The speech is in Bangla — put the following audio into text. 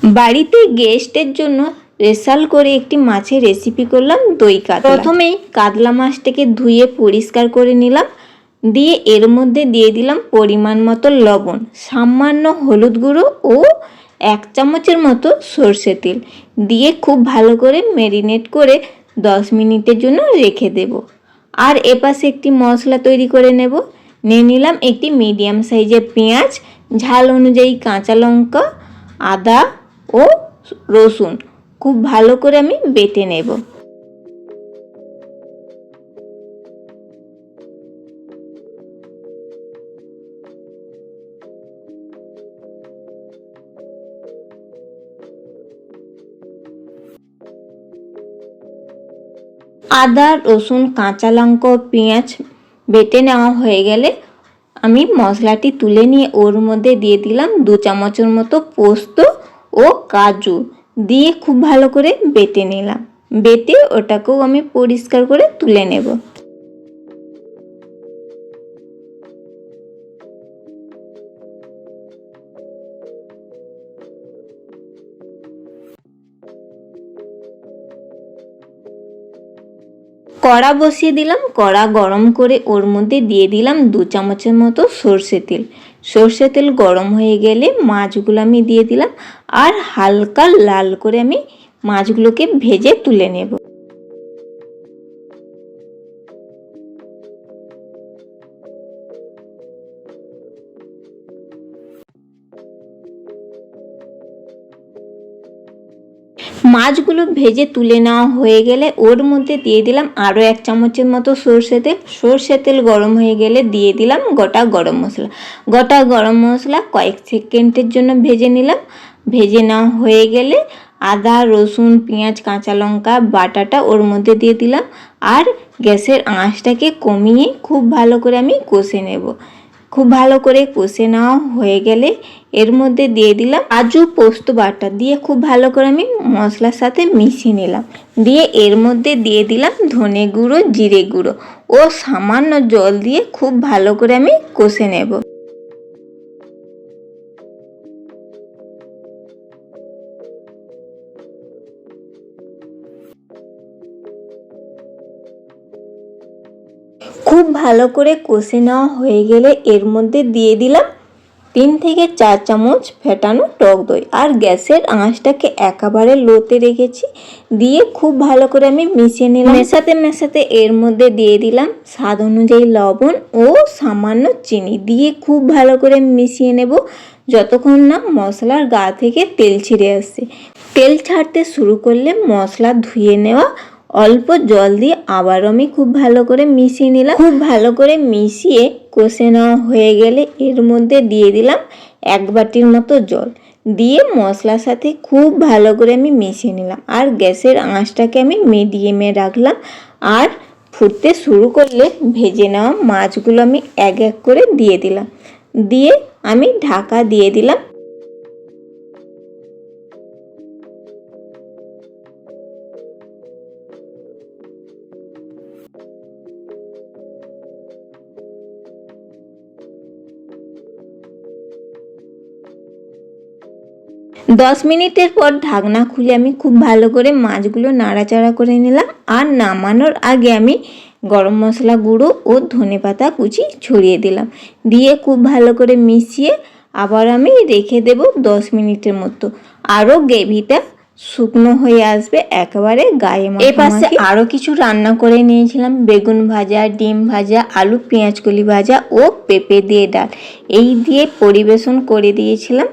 বাড়িতে গেস্টের জন্য স্পেশাল করে একটি মাছের রেসিপি করলাম, দই কাতলা। প্রথমেই কাতলা মাছটাকে ধুয়ে পরিষ্কার করে নিলাম, দিয়ে এর মধ্যে দিয়ে দিলাম পরিমাণ মতো লবণ, সামান্য হলুদ গুঁড়ো ও 1 চামচের মতো সর্ষে তেল দিয়ে খুব ভালো করে ম্যারিনেট করে 10 মিনিটের জন্য রেখে দেব। আর এপাশে একটি মশলা তৈরি করে নেব। নিয়ে নিলাম একটি মিডিয়াম সাইজের পেঁয়াজ, ঝাল অনুযায়ী কাঁচা লঙ্কা, আদা ও রসুন খুব ভালো করে আমি বেটে নেব। আদা, রসুন, কাঁচা লঙ্কা ও পেঁয়াজ বেটে নেওয়া হয়ে গেলে আমি মশলাটি তুলে নিয়ে ওর মধ্যে দিয়ে দিলাম 2 চামচের মতো পোস্ত ও কাজু দিয়ে খুব ভালো করে বেটে নিলাম। বেটে ওটাকেও আমি পরিষ্কার করে তুলে নেব। কড়া বসিয়ে দিলাম, কড়া গরম করে ওর মধ্যে দিয়ে দিলাম 2 চামচের মতো সর্ষে তেল। সর্ষে তেল গরম হয়ে গেলে মাছগুলো আমি দিয়ে দিলাম আর হালকা লাল করে আমি মাছগুলোকে ভেজে তুলে নেব। মাছগুলো ভেজে তুলে নেওয়া হয়ে গেলে ওর মধ্যে দিয়ে দিলাম আরও 1 চামচের মতো সর্ষে তেল। সর্ষে তেল গরম হয়ে গেলে দিয়ে দিলাম গোটা গরম মশলা। গোটা গরম মশলা কয়েক সেকেন্ডের জন্য ভেজে নিলাম। ভেজে নেওয়া হয়ে গেলে আদা, রসুন, পেঁয়াজ, কাঁচা লঙ্কা বাটাটা ওর মধ্যে দিয়ে দিলাম আর গ্যাসের আঁচটাকে কমিয়ে খুব ভালো করে আমি কষে নেব। খুব ভালো করে কষে নেওয়া হয়ে গেলে এর মধ্যে দিয়ে দিলাম কাজু, পোস্ত বাটা দিয়ে খুব ভালো করে আমি মশলার সাথে মিশিয়ে নিলাম। দিয়ে এর মধ্যে দিয়ে দিলাম ধনে গুঁড়ো, জিরে গুঁড়ো ও সামান্য জল দিয়ে খুব ভালো করে আমি কষে নেব। খুব ভালো করে কষে নেওয়া হয়ে গেলে এর মধ্যে দিয়ে দিলাম 3 থেকে 4 চামচ ফেটানো টক দই আর গ্যাসের আঁচটাকে একেবারে লোতে রেখেছি। দিয়ে খুব ভালো করে আমি মিশিয়ে নিলাম। মেশাতে এর মধ্যে দিয়ে দিলাম স্বাদ অনুযায়ী লবণ ও সামান্য চিনি দিয়ে খুব ভালো করে মিশিয়ে নেব যতক্ষণ না মশলার গা থেকে তেল ছিঁড়ে আসছে। তেল ছাড়তে শুরু করলে মশলা ধুয়ে নেওয়া অল্প জল দিয়ে আবার আমি খুব ভালো করে মিশিয়ে নিলাম। খুব ভালো করে মিশিয়ে কষে নেওয়া হয়ে গেলে এর মধ্যে দিয়ে দিলাম 1 বাটির মতো জল দিয়ে মশলার সাথে খুব ভালো করে আমি মিশিয়ে নিলাম আর গ্যাসের আঁচটাকে আমি মিডিয়ামে রাখলাম। আর ফুটতে শুরু করলে ভেজে নেওয়া মাছগুলো আমি এক এক করে দিয়ে দিলাম। দিয়ে আমি ঢাকা দিয়ে দিলাম। 10 মিনিটের পর ঢাকনা খুলে আমি খুব ভালো করে মাছগুলো নাড়াচাড়া করে নিলাম আর নামানোর আগে আমি গরম মশলা গুঁড়ো ও ধনেপাতা কুচি ছড়িয়ে দিলাম। দিয়ে খুব ভালো করে মিশিয়ে আবার আমি রেখে দেব 10 মিনিটের মতো। আরও গ্রেভিটা শুকনো হয়ে আসবে একেবারে গায়ে মাখা। এপাশে আরও কিছু রান্না করে নিয়েছিলাম, বেগুন ভাজা, ডিম ভাজা, আলু পেঁয়াজ কলি ভাজা ও পেঁপে দিয়ে ডাল। এই দিয়ে পরিবেশন করে দিয়েছিলাম।